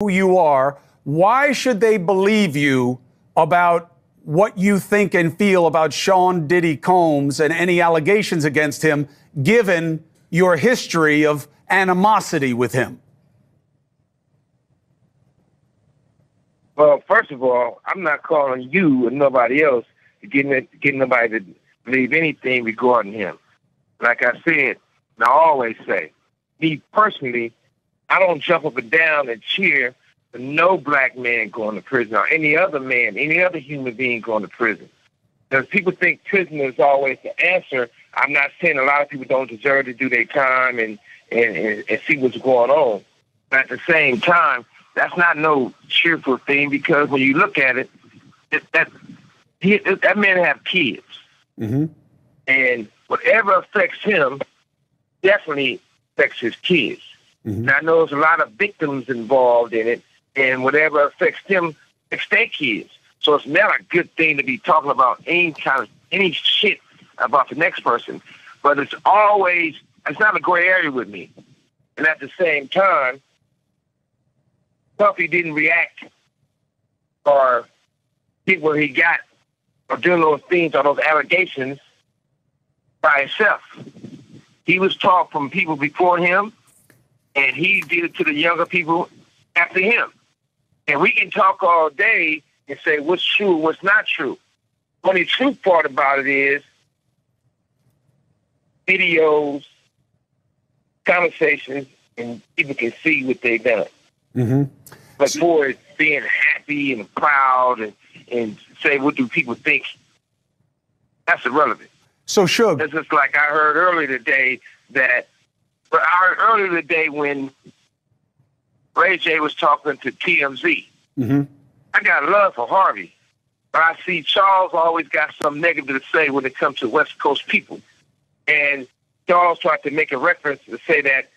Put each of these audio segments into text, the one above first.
who you are, why should they believe you about what you think and feel about Sean Diddy Combs and any allegations against him, given your history of animosity with him? Well, first of all, I'm not calling you and nobody else to get nobody to believe anything regarding him. Like I said, and I always say, me personally, I don't jump up and down and cheer for no black man going to prison or any other man, any other human being going to prison. Because people think prison is always the answer. I'm not saying a lot of people don't deserve to do their time and see what's going on. But at the same time, that's not no cheerful thing, because when you look at it, that man have kids. Mm-hmm. And whatever affects him definitely affects his kids. Mm-hmm. And I know there's a lot of victims involved in it, and whatever affects them affects their kids. So it's not a good thing to be talking about any shit about the next person. But it's not a gray area with me. And at the same time, Puffy didn't react or get where he got or doing those things or those allegations by himself. He was taught from people before him, and he did it to the younger people after him. And we can talk all day and say what's true and what's not true. The only true part about it is videos, conversations, and people can see what they've done. Mm-hmm. But for it being happy and proud and say, what do people think? That's irrelevant. So, Suge. It's just like I heard earlier today when Ray J was talking to TMZ. Mm-hmm. I got love for Harvey, but I see Charles always got something negative to say when it comes to West Coast people. And Charles tried to make a reference to say that,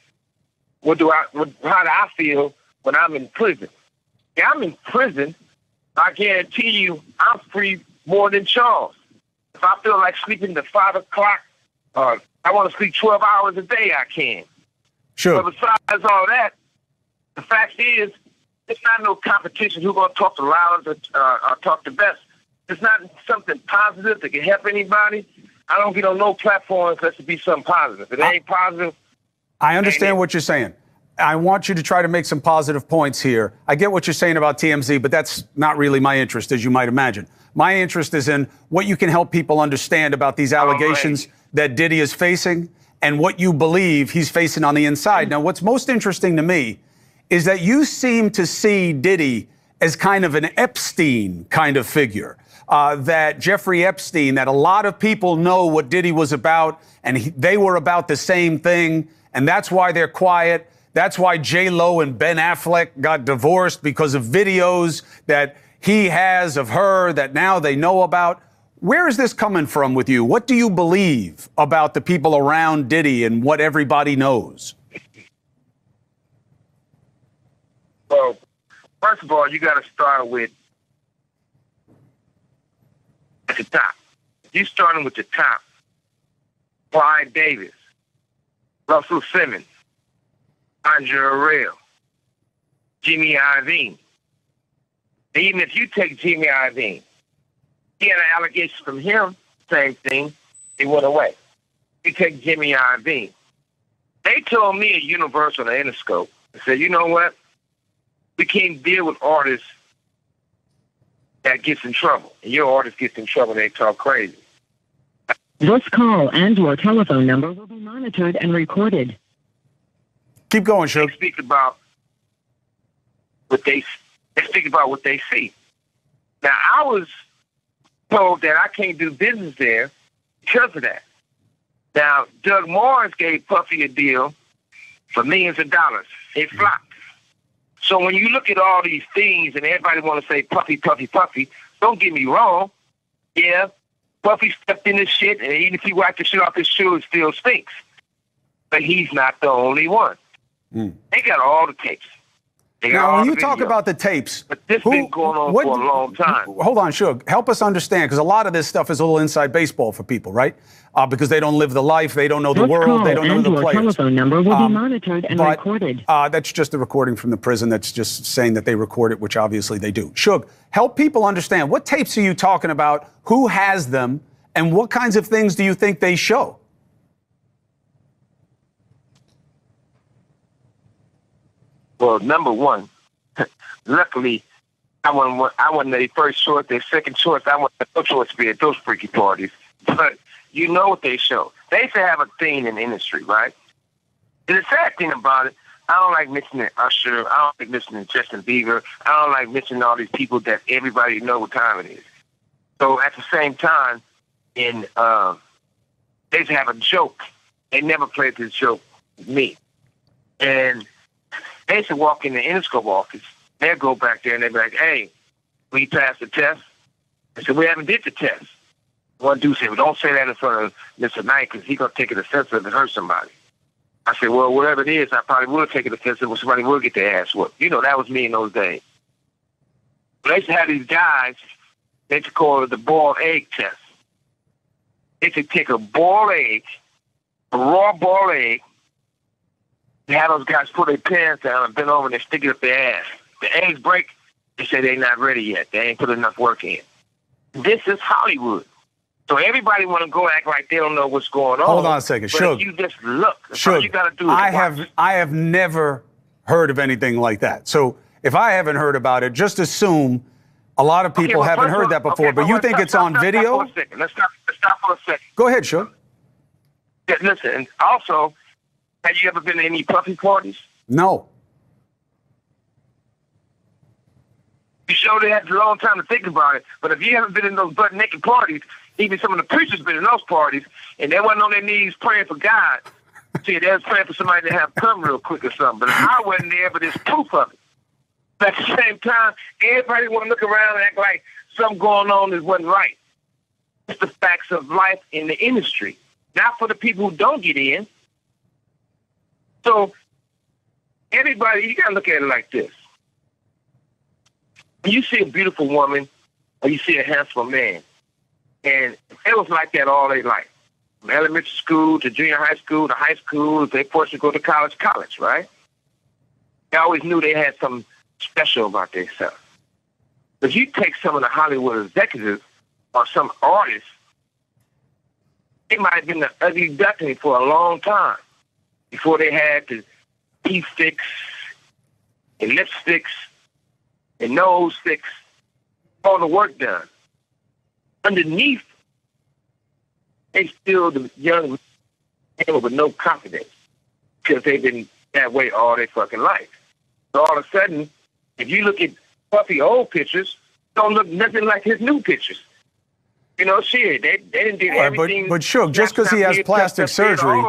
how do I feel when I'm in prison? Yeah, I'm in prison. I guarantee you I'm free more than Charles. If I feel like sleeping to 5 o'clock, I want to sleep 12 hours a day, I can. Sure. But besides all that, the fact is, it's not no competition who's going to talk the loudest or talk the best. It's not something positive that can help anybody. I don't get on no platforms unless it be something positive. If it ain't positive. I understand what you're saying. I want you to try to make some positive points here. I get what you're saying about TMZ, but that's not really my interest, as you might imagine. My interest is in what you can help people understand about these allegations that Diddy is facing and what you believe he's facing on the inside. Now, what's most interesting to me is that you seem to see Diddy as kind of an Epstein kind of figure. That Jeffrey Epstein, that a lot of people know what Diddy was about, and they were about the same thing, and that's why they're quiet. That's why J-Lo and Ben Affleck got divorced, because of videos that he has of her that now they know about. Where is this coming from with you? What do you believe about the people around Diddy and what everybody knows? Well, first of all, you got to start with at the top. You starting with the top. Clyde Davis, Russell Simmons, Andre Arell, Jimmy Iovine. Even if you take Jimmy Iovine, he had an allegation from him, same thing, it went away. You take Jimmy Iovine. They told me at Universal and Interscope, they said, you know what? We can't deal with artists that gets in trouble. And your artist gets in trouble, they talk crazy. This call and your telephone number will be monitored and recorded. Keep going, Suge. They speak about what they see. Now, I was told that I can't do business there because of that. Now, Doug Morris gave Puffy a deal for millions of dollars. It flopped. So when you look at all these things and everybody want to say Puffy, Puffy, Puffy, don't get me wrong. Yeah, Puffy stepped in this shit, and even if he wiped the shit off his shoe, it still stinks. But he's not the only one. They got all the tapes. Now, when you talk about the tapes, but this been going on for a long time. Hold on, Suge. Help us understand, because a lot of this stuff is a little inside baseball for people, right? Because they don't live the life, they don't know the world, they don't know the players. Your telephone number will be monitored and recorded. That's just the recording from the prison. That's just saying that they record it, which obviously they do. Suge, help people understand. What tapes are you talking about? Who has them? And what kinds of things do you think they show? Well, number one, luckily, I wasn't their first choice. Their second choice, I wasn't no choice to be at those freaky parties. But you know what they show. They used to have a thing in the industry, right? And the sad thing about it, I don't like mentioning Usher. I don't like mentioning Justin Bieber. I don't like mentioning all these people that everybody know what time it is. So at the same time, they used to have a joke. They never played this joke with me. And they used to walk in the Interscope office. They'd go back there and they'd be like, hey, we passed the test. I said, we haven't did the test. One dude said, well, don't say that in front of Mr. Knight because he's going to take it offensive and hurt somebody. I said, well, whatever it is, I probably will take it offensive when somebody will get their ass whooped. You know, that was me in those days. But they used to have these guys, they used to call it the boiled egg test. They used to take a boiled egg, a raw boiled egg, they have those guys put their pants down and bend over and they stick it up their ass. The eggs break, they say they're not ready yet. They ain't put enough work in. This is Hollywood. So everybody want to go act like they don't know what's going on. Hold on a second. Suge. You just look. That's all you got to do is I have never heard of anything like that. So if I haven't heard about it, just assume a lot of people haven't heard that before. But you think it's on video? Let's stop for a second. Go ahead, Suge. Yeah, listen, and also, have you ever been to any Puffy parties? No. You sure they had a long time to think about it, but if you haven't been in those butt-naked parties, even some of the preachers been in those parties, and they wasn't on their knees praying for God. See, they was praying for somebody to have come real quick or something, but I wasn't there, but there's proof of it. But at the same time, everybody want to look around and act like something going on that wasn't right. It's the facts of life in the industry, not for the people who don't get in. So, everybody, you got to look at it like this. When you see a beautiful woman or you see a handsome man, and it was like that all their life, from elementary school to junior high school to high school, if they forced to go to college, right? They always knew they had something special about themselves. But you take some of the Hollywood executives or some artists, they might have been the ugly duckling for a long time before they had the teeth fix and lipsticks and nose fix, all the work done. Underneath, they still the young men with no confidence because they've been that way all their fucking life. So all of a sudden, if you look at Puffy old pictures, don't look nothing like his new pictures. You know, shit, they didn't do everything. But Suge, just because he has plastic surgery,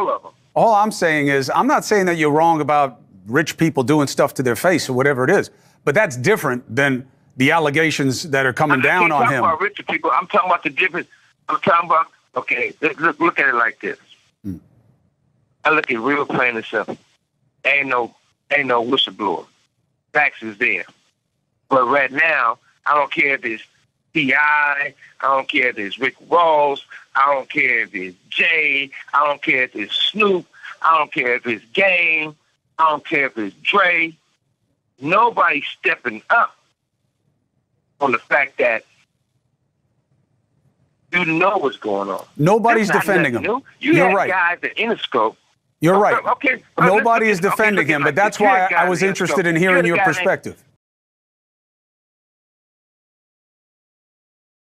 all I'm saying is, I'm not saying that you're wrong about rich people doing stuff to their face or whatever it is, but that's different than the allegations that are coming down on him. I'm talking about richer people. I'm talking about the difference. I'm talking about, okay, look at it like this. I look at real plain and simple. Ain't no whistleblower. Facts is there. But right now, I don't care if it's T.I., I don't care if it's Rick Ross, I don't care if it's Jay, I don't care if it's Snoop, I don't care if it's Game, I don't care if it's Dre. Nobody's stepping up on the fact that you know what's going on. Nobody's defending him. You're right. Guys at Interscope. You're right. Okay. Nobody is defending him, but that's why I was interested in hearing your perspective.